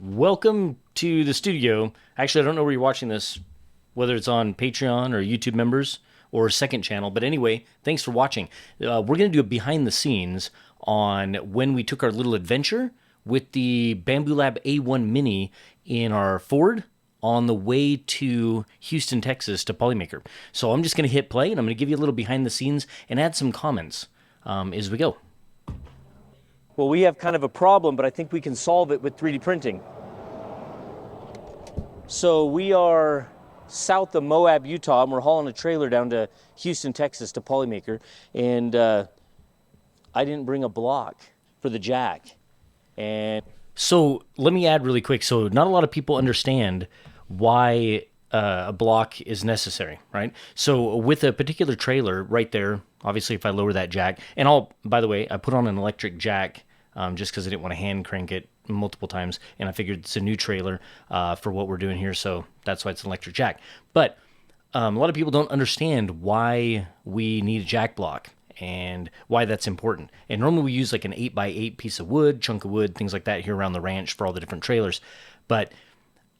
Welcome to the studio. Actually, I don't know where you're watching this, whether it's on Patreon or YouTube members or second channel. But anyway, thanks for watching. We're going to do a behind the scenes on when we took our little adventure with the Bambu Lab A1 Mini in our Ford on the way to Houston, Texas to Polymaker. So I'm just going to hit play and I'm going to give you a little behind the scenes and add some comments as we go. Well, we have kind of a problem, but I think we can solve it with 3D printing. So we are south of Moab, Utah, and we're hauling a trailer down to Houston, Texas to Polymaker. And I didn't bring a block for the jack. And So let me add really quick. So not a lot of people understand why a block is necessary, right? So with a particular trailer right there, obviously if I lower that jack, and by the way, I put on an electric jack just because I didn't want to hand crank it multiple times, and I figured it's a new trailer for what we're doing here, so that's why it's an electric jack. But a lot of people don't understand why we need a jack block and why that's important. And normally we use like an 8x8 piece of wood, chunk of wood, things like that here around the ranch for all the different trailers. But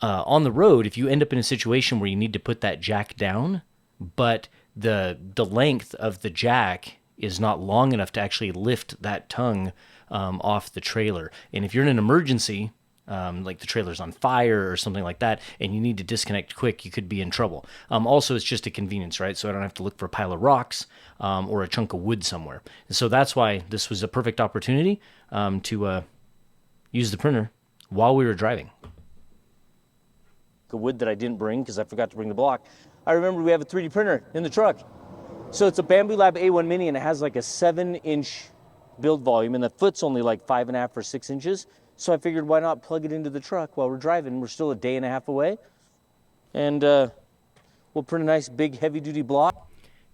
on the road, if you end up in a situation where you need to put that jack down, but the length of the jack is not long enough to actually lift that tongue off the trailer. And if you're in an emergency, like the trailer's on fire or something like that, and you need to disconnect quick, you could be in trouble. Also, it's just a convenience, right? So I don't have to look for a pile of rocks or a chunk of wood somewhere. And so that's why this was a perfect opportunity to use the printer while we were driving. the wood that I didn't bring because I forgot to bring the block. I remember we have a 3D printer in the truck. So it's a Bambu Lab A1 Mini, and it has like a 7-inch build volume, and the foot's only like 5.5 or 6 inches. So I figured, why not plug it into the truck while we're driving? We're still a day and a half away, and we'll print a nice big heavy-duty block.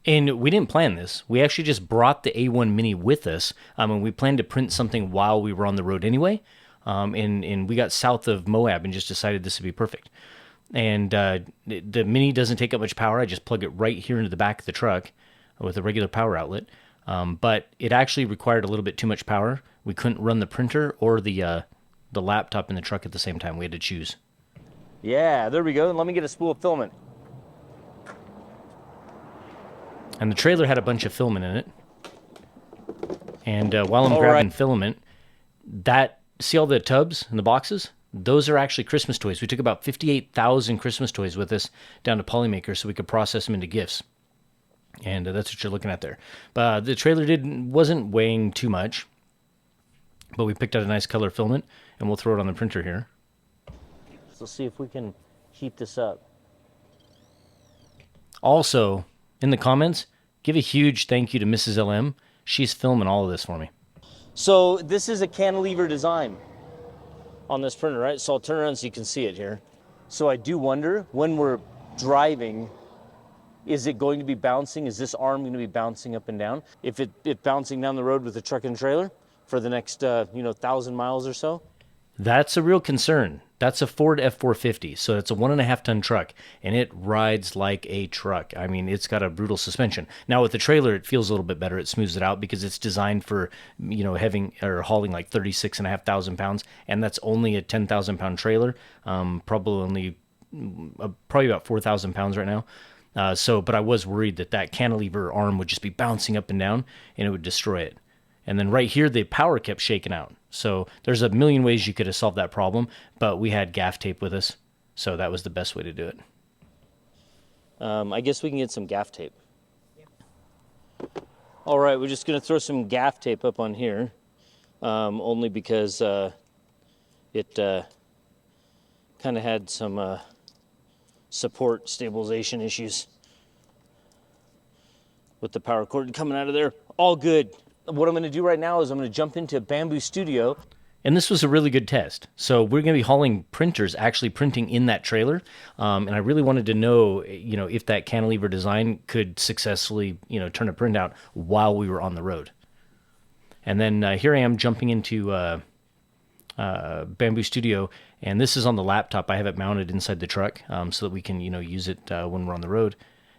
And we didn't plan this. We actually just brought the A1 Mini with us, and we planned to print something while we were on the road anyway. And we got south of Moab and just decided this would be perfect. And the Mini doesn't take up much power. I just plug it right here into the back of the truck with a regular power outlet. But it actually required a little bit too much power. We couldn't run the printer or the laptop in the truck at the same time. We had to choose. Yeah, there we go. And let me get a spool of filament. And the trailer had a bunch of filament in it. And while I'm grabbing filament, see all the tubs and the boxes? Those are actually Christmas toys. We took about 58,000 Christmas toys with us down to Polymaker so we could process them into gifts. And that's what you're looking at there. But the trailer wasn't weighing too much. But we picked out a nice color filament, and we'll throw it on the printer here. So let's see if we can heat this up. Also, in the comments, give a huge thank you to Mrs. LM. She's filming all of this for me. So this is a cantilever design on this printer, right? So I'll turn around so you can see it here. So I do wonder, when we're driving, is it going to be bouncing? Is this arm going to be bouncing up and down? If it bouncing down the road with a truck and trailer for the next 1,000 miles or so? That's a real concern. That's a Ford F450, so it's a 1.5-ton truck, and it rides like a truck. I mean, it's got a brutal suspension. Now with the trailer, it feels a little bit better. It smooths it out because it's designed for, having or hauling like 36,500 pounds, and that's only a 10,000-pound trailer. Probably about 4,000 pounds right now. But I was worried that cantilever arm would just be bouncing up and down, and it would destroy it. And then right here, the power kept shaking out. So there's a million ways you could have solved that problem, but we had gaff tape with us, so that was the best way to do it. I guess we can get some gaff tape. Yeah. All right, we're just going to throw some gaff tape up on here, only because it kind of had some support stabilization issues with the power cord coming out of there. All good. What I'm going to do right now is I'm going to jump into Bambu Studio. And this was a really good test. So we're going to be hauling printers, actually printing in that trailer. And I really wanted to know, if that cantilever design could successfully, turn a printout while we were on the road. And then here I am jumping into Bambu Studio. And this is on the laptop. I have it mounted inside the truck so that we can, use it when we're on the road.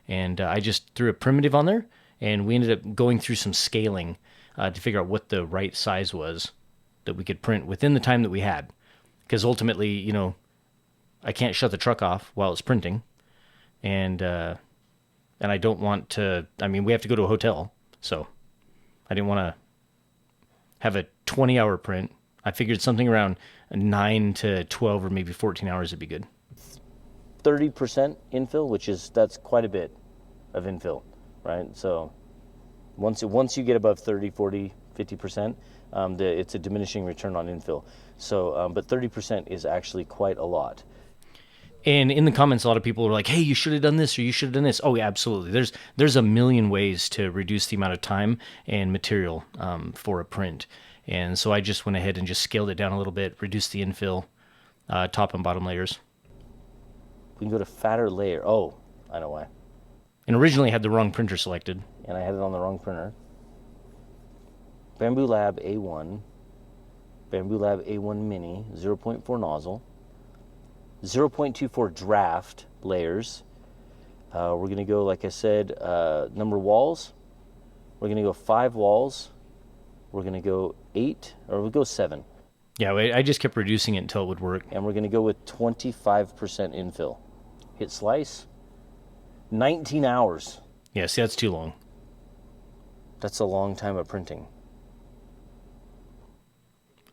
And I just threw a primitive on there. And we ended up going through some scaling to figure out what the right size was that we could print within the time that we had. because ultimately, you know, I can't shut the truck off while it's printing, and I don't want to. I mean, we have to go to a hotel, so I didn't want to have a 20-hour print. I figured something around 9 to 12 or maybe 14 hours would be good. 30% infill, that's quite a bit of infill, right? So once you get above 30, 40, 50%, it's a diminishing return on infill. So, but 30% is actually quite a lot. And in the comments, a lot of people are like, hey, you should have done this or you should have done this. Oh, yeah, absolutely. There's a million ways to reduce the amount of time and material for a print. And so I just went ahead and just scaled it down a little bit, reduced the infill, top and bottom layers. We can go to fatter layer. Oh, I know why. And originally I had the wrong printer selected. And I had it on the wrong printer. Bambu Lab A1, Bambu Lab A1 Mini, 0.4 nozzle, 0.24 draft layers. We're going to go, like I said, number of walls. We're going to go 5 walls. We're going to go 8, or we'll go 7. Yeah, I just kept reducing it until it would work. And we're going to go with 25% infill. Hit slice. 19 hours. Yeah, see, that's too long. That's a long time of printing.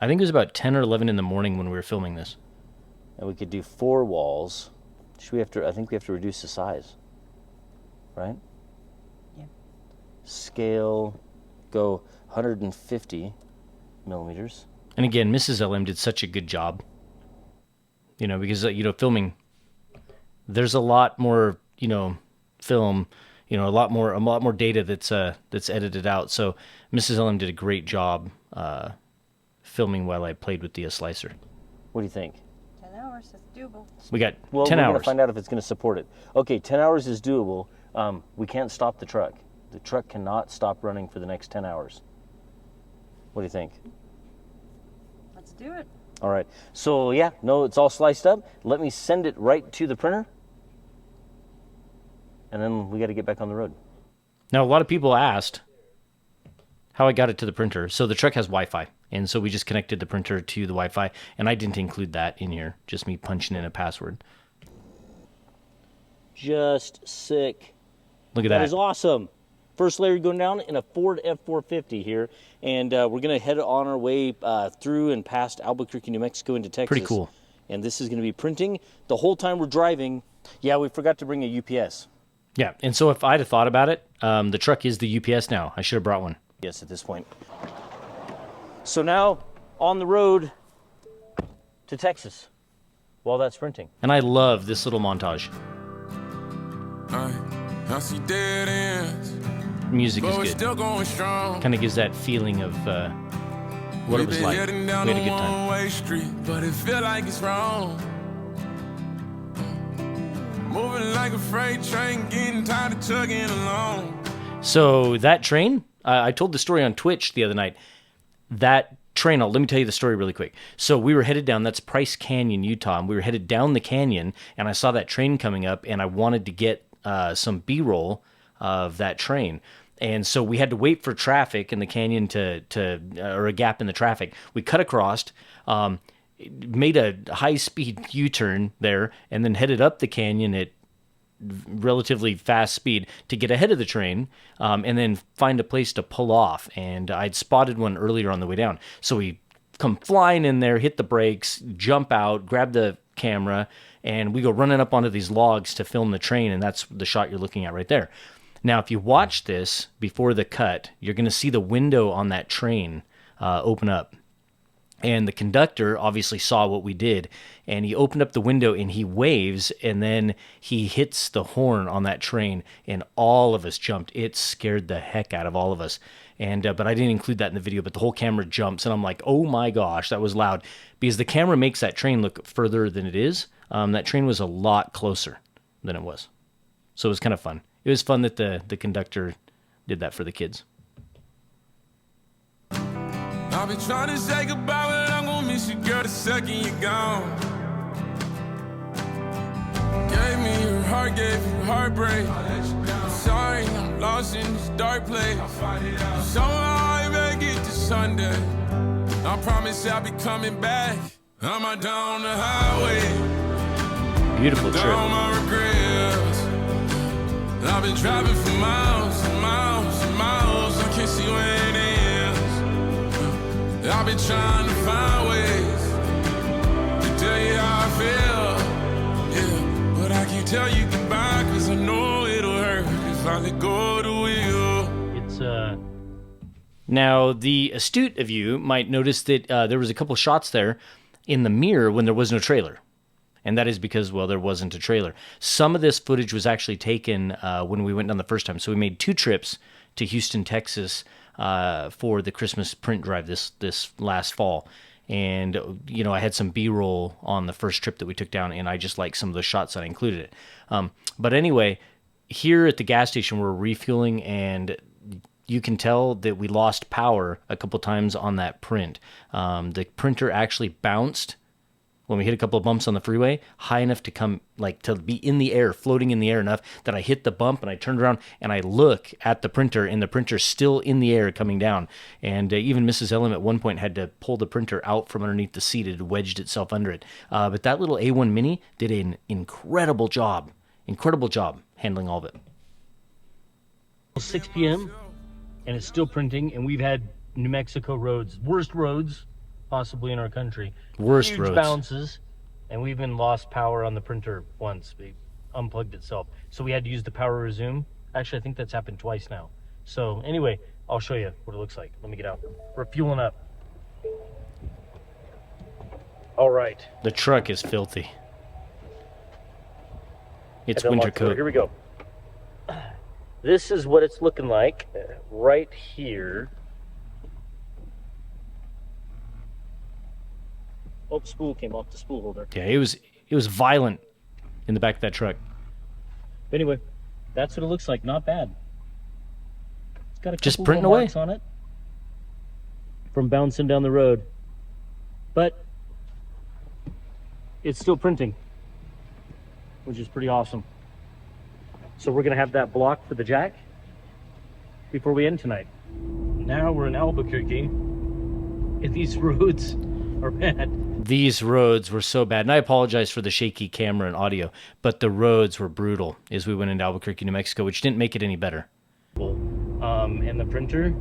I think it was about 10 or 11 in the morning when we were filming this. And we could do 4 walls. I think we have to reduce the size. Right? Yeah. Scale, go 150 millimeters. And again, Mrs. LM did such a good job. You know, because, you know, filming, there's a lot more, you know, film, you know, a lot more data that's edited out. So Mrs. LM did a great job filming while I played with the slicer. What do you think? 10 hours, that's doable. We got 10 we're hours. We're going to find out if it's going to support it. Okay, 10 hours is doable. We can't stop the truck. The truck cannot stop running for the next 10 hours. What do you think? Let's do it. All right. So, yeah, no, it's all sliced up. Let me send it right to the printer. And then we got to get back on the road. Now, a lot of people asked how I got it to the printer. So the truck has Wi-Fi. And so we just connected the printer to the Wi-Fi. And I didn't include that in here. Just me punching in a password. Just sick. Look at that. That is awesome. First layer going down in a Ford F450 here. And we're going to head on our way through and past Albuquerque, New Mexico into Texas. Pretty cool. And this is going to be printing the whole time we're driving. Yeah, we forgot to bring a UPS. Yeah, and so if I'd have thought about it, the truck is the UPS now. I should have brought one. Yes, at this point. So now, on the road to Texas while that's printing. And I love this little montage. I see dead ends. Music But is we're good. still going strong. Kind of gives that feeling of what it was like. We had a good time. One-way street, but it feel like it's wrong. Moving like a freight train, getting tired of chugging along. So that train, I told the story on Twitch the other night. That train, let me tell you the story really quick. So we were headed down, that's Price Canyon, Utah, and we were headed down the canyon, and I saw that train coming up, and I wanted to get some B-roll of that train. And so we had to wait for traffic in the canyon or a gap in the traffic. We cut across, made a high-speed U-turn there, and then headed up the canyon at relatively fast speed to get ahead of the train, and then find a place to pull off. And I'd spotted one earlier on the way down. So we come flying in there, hit the brakes, jump out, grab the camera, and we go running up onto these logs to film the train, and that's the shot you're looking at right there. Now, if you watch this before the cut, you're going to see the window on that train open up. And the conductor obviously saw what we did, and he opened up the window and he waves, and then he hits the horn on that train, and all of us jumped. It scared the heck out of all of us. And but I didn't include that in the video, but the whole camera jumps, and I'm like, oh my gosh, that was loud. Because the camera makes that train look further than it is. That train was a lot closer than it was. So it was kind of fun. It was fun that the conductor did that for the kids. I've been trying to say goodbye, but I'm gonna miss you, girl, the second you're gone. Gave me your heart, gave you heartbreak. I'm sorry, I'm lost in this dark place. Somehow I make it to Sunday. I promise I'll be coming back. I'm out down the highway, Beautiful trip. down my regrets. I've been driving for miles and miles and miles. I can't see where it ends. I've been trying to find ways to tell you how I feel. Yeah, but I can't tell you goodbye, cause I know it'll hurt if I let go of the wheel. It's Now, the astute of you might notice that there was a couple shots there in the mirror when there was no trailer. And that is because, well, there wasn't a trailer. Some of this footage was actually taken when we went down the first time. So we made 2 trips to Houston, Texas for the Christmas print drive this last fall. And, you know, I had some B-roll on the first trip that we took down, and I just liked some of the shots that I included it. But anyway, here at the gas station, we're refueling, and you can tell that we lost power a couple times on that print. The printer actually bounced when we hit a couple of bumps on the freeway, high enough to come, like, to be in the air, floating in the air enough that I hit the bump and I turned around and I look at the printer, and the printer's still in the air coming down. And even Mrs. Ellen at one point had to pull the printer out from underneath the seat. It had wedged itself under it. But that little A1 Mini did an incredible job handling all of it. 6 p.m. and it's still printing, and we've had New Mexico roads, worst roads possibly in our country. Worst Huge roads. bounces, and we even lost power on the printer once. It unplugged itself. So we had to use the power resume. Actually, I think that's happened twice now. So anyway, I'll show you what it looks like. Let me get out. We're fueling up. All right. The truck is filthy. It's winter coat. Here we go. This is what it's looking like right here. Oh, spool came off the spool holder. Yeah, it was violent in the back of that truck. But anyway, that's what it looks like. Not bad. It's got a couple Just printing little away marks on it from bouncing down the road, but it's still printing, which is pretty awesome. So we're gonna have that block for the jack before we end tonight. Now we're in Albuquerque, and these roads are bad. These roads were so bad, and I apologize for the shaky camera and audio, but the roads were brutal as we went into Albuquerque, New Mexico, which didn't make it any better. And the printer,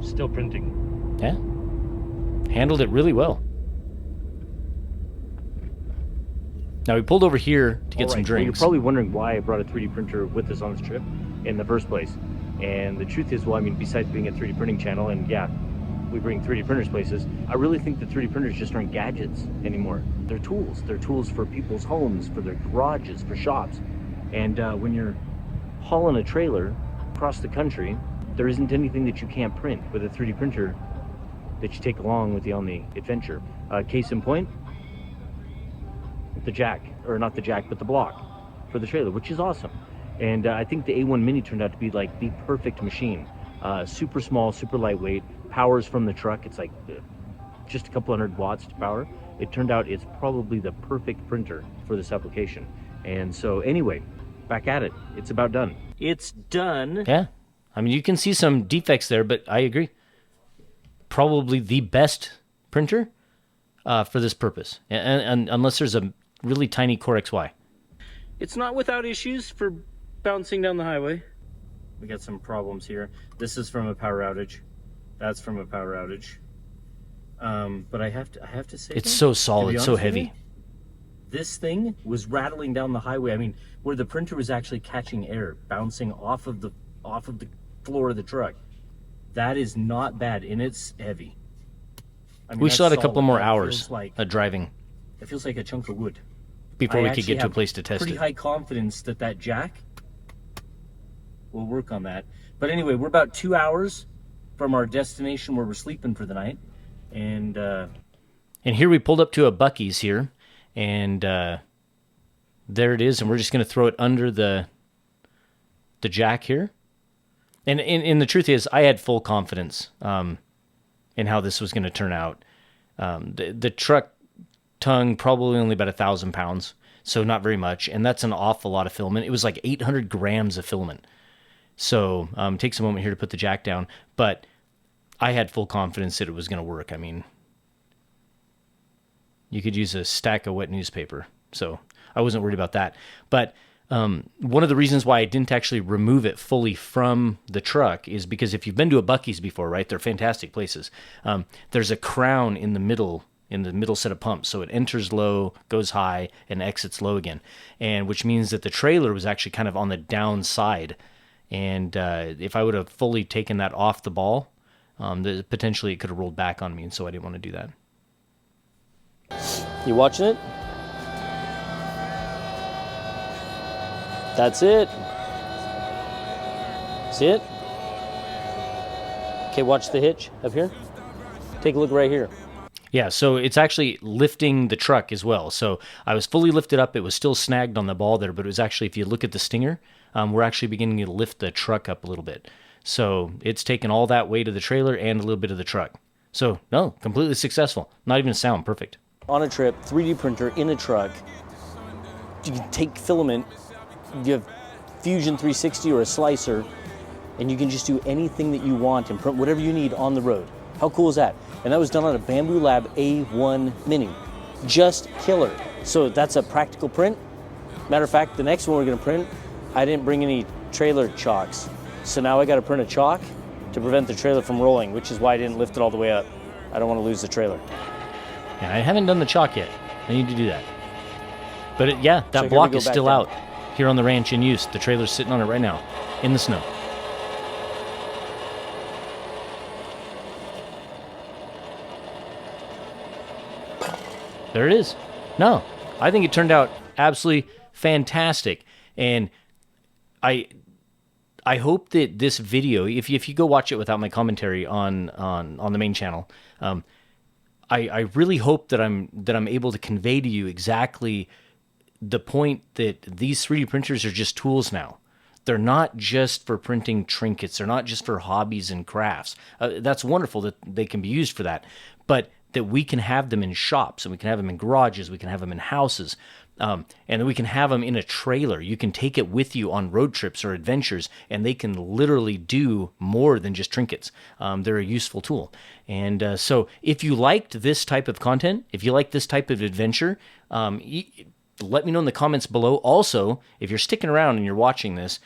still printing. Yeah, handled it really well. Now we pulled over here to get some drinks. Well, you're probably wondering why I brought a 3D printer with us on this trip in the first place. And the truth is, well, I mean, besides being a 3D printing channel, and yeah, we bring 3D printers places, I really think that 3D printers just aren't gadgets anymore. They're tools. They're tools for people's homes, for their garages, for shops. And when you're hauling a trailer across the country, there isn't anything that you can't print with a 3D printer that you take along with you on the adventure. Case in point, the jack, or not the jack, but the block for the trailer, which is awesome. And I think the A1 Mini turned out to be like the perfect machine. Super small, super lightweight, powers from the truck. It's like just a couple hundred watts to power. It turned out it's probably the perfect printer for this application. And so anyway, back at it. It's about done. It's done. Yeah. I mean, you can see some defects there, but I agree. Probably the best printer for this purpose, and unless there's a really tiny Core XY. It's not without issues for bouncing down the highway. We got some problems here. This is from a power outage. That's from a power outage. But I have to say, it's so solid, so heavy. This thing was rattling down the highway. I mean, where the printer was actually catching air, bouncing off of the floor of the truck. That is not bad, and it's heavy. I mean, we still had a couple more hours of driving. It feels like a chunk of wood. Before we could get to a place to test it. Pretty high confidence that jack will work on that. But anyway, we're about 2 hours from our destination where we're sleeping for the night. And here we pulled up to a Buc-ee's here. And there it is. And we're just going to throw it under the jack here. And the truth is, I had full confidence in how this was going to turn out. The truck tongue probably only about 1,000 pounds, so not very much, and that's an awful lot of filament. It was like 800 grams of filament. So it takes a moment here to put the jack down, but I had full confidence that it was going to work. I mean, you could use a stack of wet newspaper. So I wasn't worried about that. But one of the reasons why I didn't actually remove it fully from the truck is because if you've been to a Buc-ee's before, right, they're fantastic places. There's a crown in the middle set of pumps. So it enters low, goes high, and exits low again. And which means that the trailer was actually kind of on the downside. And if I would have fully taken that off the ball, potentially it could have rolled back on me. And so I didn't want to do that. You watching it? That's it. See it? Okay, watch the hitch up here. Take a look right here. Yeah, so it's actually lifting the truck as well. So I was fully lifted up. It was still snagged on the ball there, but it was actually, if you look at the stinger, we're actually beginning to lift the truck up a little bit. So it's taken all that weight of the trailer and a little bit of the truck. So, no, completely successful. Not even a sound, perfect. On a trip, 3D printer in a truck. You can take filament, you have Fusion 360 or a slicer, and you can just do anything that you want and print whatever you need on the road. How cool is that? And that was done on a Bambu Lab A1 Mini. Just killer. So that's a practical print. Matter of fact, the next one we're gonna print, I didn't bring any trailer chocks. So now I gotta print a chalk to prevent the trailer from rolling, which is why I didn't lift it all the way up. I don't wanna lose the trailer. Yeah, I haven't done the chalk yet. I need to do that. But yeah, that So here we block go is back still down. out here on the ranch in use. The trailer's sitting on it right now in the snow. There it is. No, I think it turned out absolutely fantastic. And I hope that this video, if you go watch it without my commentary on the main channel, I really hope that I'm able to convey to you exactly the point that these 3D printers are just tools now. They're not just for printing trinkets. They're not just for hobbies and crafts. That's wonderful that they can be used for that, but that we can have them in shops and we can have them in garages, we can have them in houses, and that we can have them in a trailer. You can take it with you on road trips or adventures, and they can literally do more than just trinkets. They're a useful tool. And so if you liked this type of content, if you like this type of adventure, let me know in the comments below. Also, if you're sticking around and you're watching this,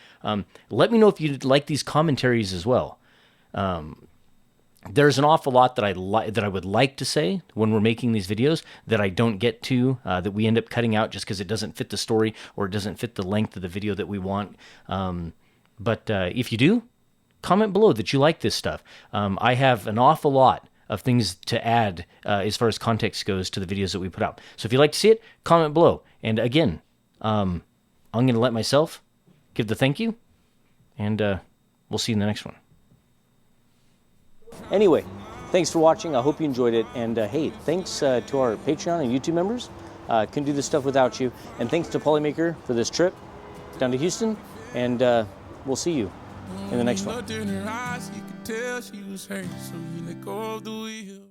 let me know if you like these commentaries as well. There's an awful lot that I would like to say when we're making these videos that I don't get to, that we end up cutting out just because it doesn't fit the story or it doesn't fit the length of the video that we want. But if you do, comment below that you like this stuff. I have an awful lot of things to add as far as context goes to the videos that we put out. So if you'd like to see it, comment below. And again, I'm going to let myself give the thank you, and we'll see you in the next one. Anyway, thanks for watching. I hope you enjoyed it. And hey, thanks to our Patreon and YouTube members. Couldn't do this stuff without you. And thanks to Polymaker for this trip down to Houston. And we'll see you in the next one. Looked in her eyes, you could tell she was hurt, so you let go of the wheel.